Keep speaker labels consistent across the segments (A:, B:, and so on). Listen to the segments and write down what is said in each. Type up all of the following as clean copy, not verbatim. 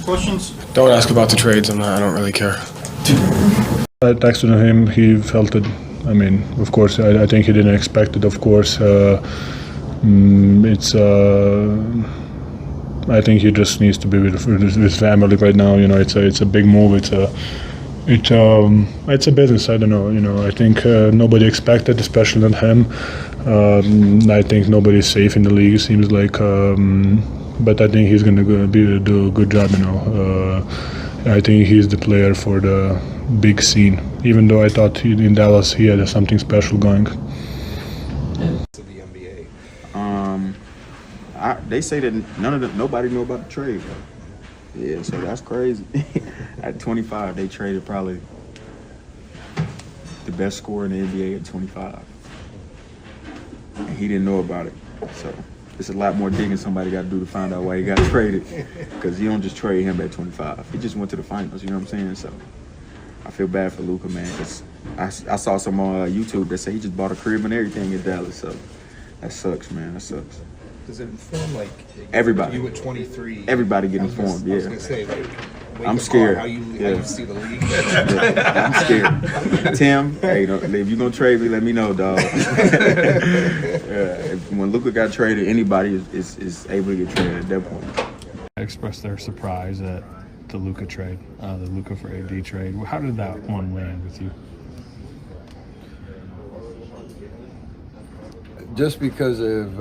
A: questions?
B: Don't ask about the trades. I don't really care.
C: I texted him. He felt it. I mean, of course, I think he didn't expect it. Of course, it's. I think he just needs to be with his family right now. You know, it's a big move. It's a business. I don't know. You know, I think nobody expected, especially not him. I think nobody's safe in the league. It seems like, but I think he's gonna do a good job. You know, I think he's the player for the big scene. Even though I thought in Dallas he had something special going.
D: To the NBA.
E: They say that nobody knew about the trade. Yeah, so that's crazy. At 25, they traded probably the best scorer in the NBA at 25. And he didn't know about it. So it's a lot more digging somebody got to do to find out why he got traded. Because you don't just trade him at 25. He just went to the finals, you know what I'm saying? So I feel bad for Luka, man, because I saw some on YouTube that say he just bought a crib and everything in Dallas. So that sucks, man. That sucks.
D: Does it inform like
E: everybody?
D: You at 23.
E: Everybody get informed.
D: I was gonna say like.
E: I'm scared.
D: How you see the league?
E: Yeah, I'm scared. Tim, hey, if you're gonna trade me, let me know, dog. When Luka got traded, anybody is able to get traded at that point.
F: Expressed their surprise at the Luka trade, the Luka for AD trade. How did that one land with you?
G: Just because of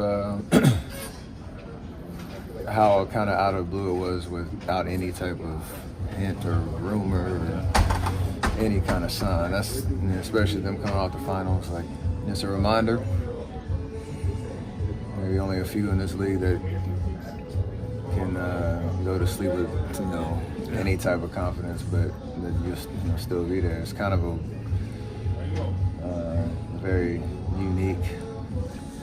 G: how kind of out of blue it was without any type of hint or rumor or any kind of sign. That's, especially them coming off the finals, like, it's a reminder. Maybe only a few in this league that can go to sleep with, any type of confidence, but that you still be there. It's kind of a very unique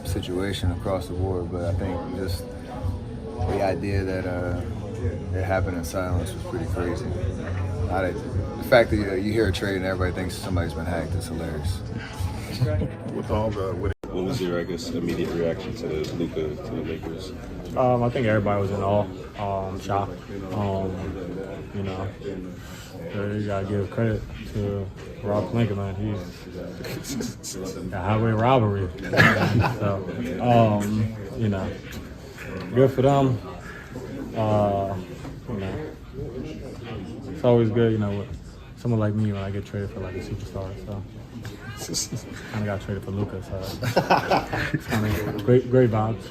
G: situation across the board, but I think just the idea that it happened in silence was pretty crazy. The fact that you hear a trade and everybody thinks somebody's been hacked is hilarious.
H: What was your, immediate reaction to Luka to the Lakers?
F: I think everybody was in awe, shocked. You gotta give credit to Rob Pelinka, man. He's a highway robbery. So, good for them. It's always good, with someone like me when I get traded for like a superstar. So, kind of got traded for Luka. So, it's kind of great vibes.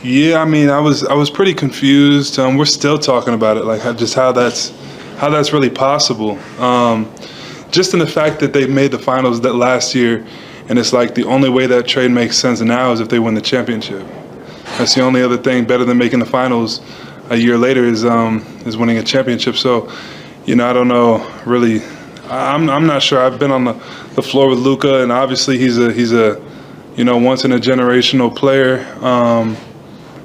I: Yeah, I was pretty confused. We're still talking about it, like just how that's really possible. Just in the fact that they made the finals that last year, and it's like the only way that trade makes sense now is if they win the championship. That's the only other thing better than making the finals a year later is winning a championship. So, I don't know really. I'm not sure. I've been on the floor with Luka, and obviously he's a once in a generational player.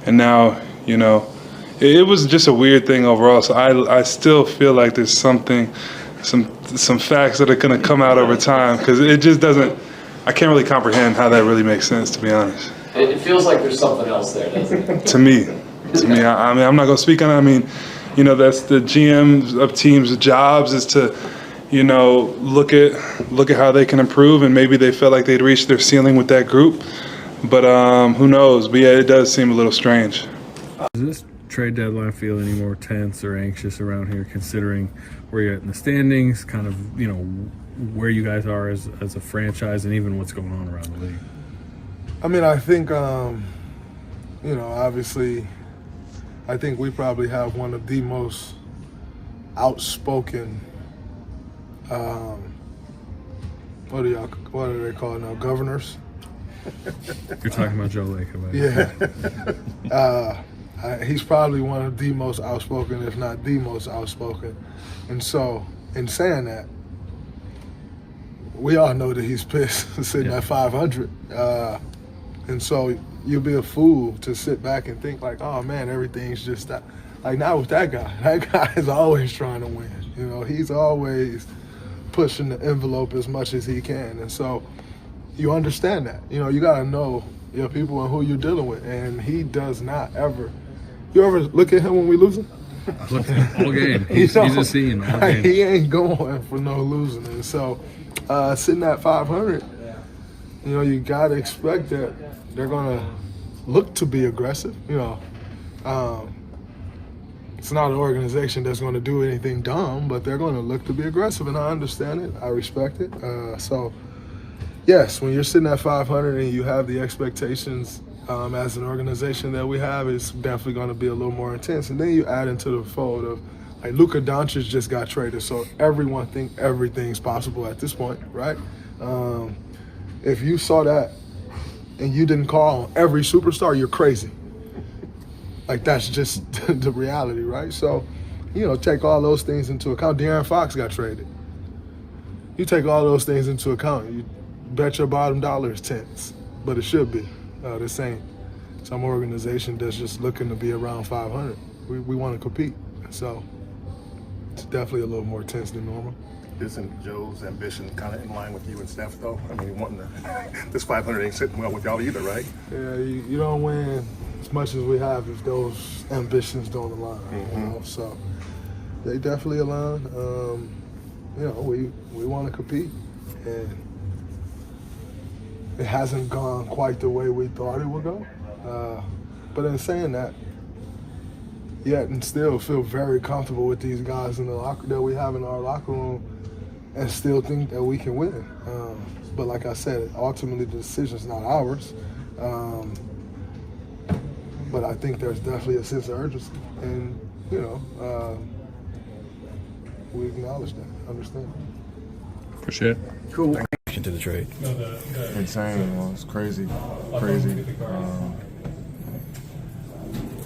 I: And now, it was just a weird thing overall. So I still feel like there's some facts that are going to come out over time, because it just doesn't. I can't really comprehend how that really makes sense, to be honest.
J: It feels like there's something else there, doesn't it?
I: To me, I'm not going to speak on it. That's the GMs of teams' jobs is to, look at how they can improve, and maybe they felt like they'd reached their ceiling with that group. But who knows? But yeah, it does seem a little strange.
F: Does this trade deadline feel any more tense or anxious around here, considering where you're at in the standings, kind of, where you guys are as a franchise, and even what's going on around the league?
K: I think, obviously, I think we probably have one of the most outspoken, what do they call it now, governors?
F: You're talking about Joe Lacob, right?
K: Yeah. He's probably one of the most outspoken, if not the most outspoken. And so, in saying that, we all know that he's pissed sitting at 500. And so you'll be a fool to sit back and think like, oh man, everything's just that. Like, not with that guy. That guy is always trying to win. He's always pushing the envelope as much as he can. And so you understand that. You got to know your people and who you're dealing with. And he does not ever You ever look at him when we losing?
A: Look at him all game. He's a scene all game.
K: He ain't going for no losing. And so sitting at 500, you know, you got to expect that they're going to look to be aggressive. You know, it's not an organization that's going to do anything dumb, but they're going to look to be aggressive, and I understand it. I respect it. So, yes, when you're sitting at 500 and you have the expectations as an organization that we have, it's definitely going to be a little more intense. And then you add into the fold of, like, Luka Doncic just got traded, so everyone think everything's possible at this point, right? If you saw that and you didn't call on every superstar, you're crazy. Like, that's just the reality, right? So, you know, take all those things into account. De'Aaron Fox got traded. You take all those things into account. You bet your bottom dollar is tense, but it should be the same. Some organization that's just looking to be around 500. We want to compete, so it's definitely a little more tense than normal.
L: Isn't Joe's ambition kind of in line with you and Steph, though? I mean, wanting this 500 ain't sitting well with y'all either, right?
K: Yeah, you don't win as much as we have if those ambitions don't align. You know? So they definitely align. You know, we want to compete, and it hasn't gone quite the way we thought it would go. But in saying that, yet and still feel very comfortable with these guys in the locker that we have in our locker room, and still think that we can win. But like I said, ultimately the decision's not ours. But I think there's definitely a sense of urgency, and you know, we acknowledge that, understand.
C: Appreciate it.
A: Cool.
M: To the trade.
E: Insane. Well, it's crazy.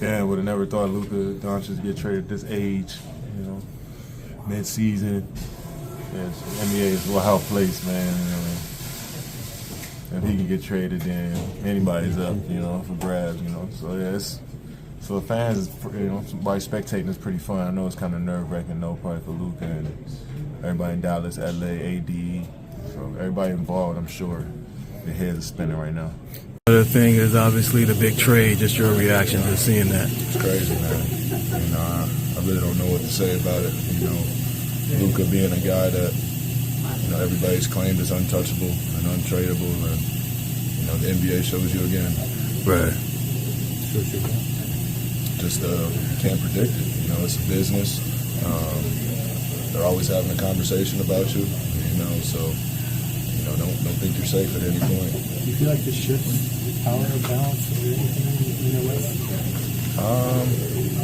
E: Yeah, would have never thought Luka Doncic get traded at this age. You know, mid-season. Yes, NBA is a wild place, man. You know, if he can get traded, then anybody's up. You know, for grabs. You know, so yeah, so the fans, you know, by spectating is pretty fun. I know it's kind of nerve-wracking, no part for Luka and everybody in Dallas, LA, AD. So everybody involved, I'm sure, their heads are spinning right now.
M: The other thing is obviously the big trade. Just your reaction to seeing that.
N: It's crazy, man. You know, I really don't know what to say about it. You know, Luka being a guy that, you know, everybody's claimed is untouchable and untradeable, and you know, the NBA shows you again.
M: Right.
N: Just you can't predict it. You know, it's a business. They're always having a conversation about you. You know, so you know, don't think you're safe at any point.
O: Do you feel like this shifts power or balance or anything in your way?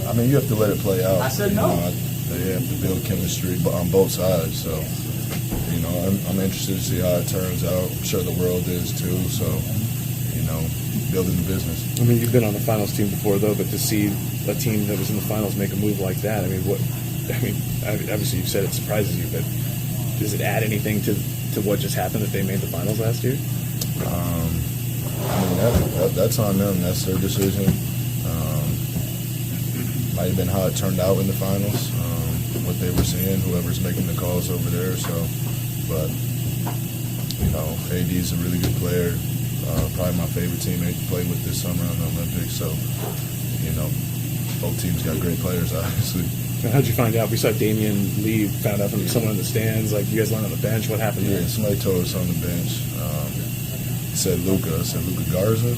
N: I mean, you have to let it play out.
O: I said no.
N: You know, they have to build chemistry on both sides. So, you know, I'm interested to see how it turns out. I'm sure the world is too. So, you know, building the business.
P: I mean, you've been on the finals team before, though, but to see a team that was in the finals make a move like that, I mean, obviously you've said it surprises you, but does it add anything to what just happened that they made the finals last year?
N: I mean, that's on them. That's their decision. Might have been how it turned out in the finals, what they were seeing, whoever's making the calls over there. So, but, you know, AD's a really good player. Probably my favorite teammate to play with this summer on the Olympics. So, you know, both teams got great players, obviously.
P: How'd you find out? We saw Damian leave, found out from someone in the stands. Like, you guys learned on the bench. What happened there?
N: Yeah, somebody told us on the bench. He said Luka. I said, Luka Garza?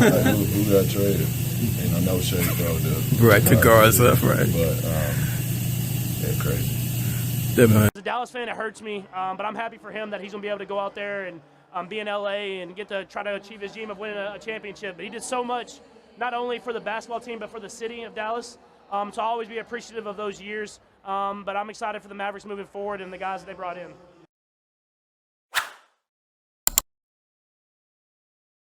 N: Like, who got traded? You know, no shade, though.
M: Right, to Garza, right.
N: But, yeah, crazy.
M: Yeah, man.
Q: As a Dallas fan, it hurts me, but I'm happy for him that he's going to be able to go out there and be in LA and get to try to achieve his dream of winning a championship. But he did so much, not only for the basketball team, but for the city of Dallas. So I'll always be appreciative of those years. But I'm excited for the Mavericks moving forward and the guys that they brought in.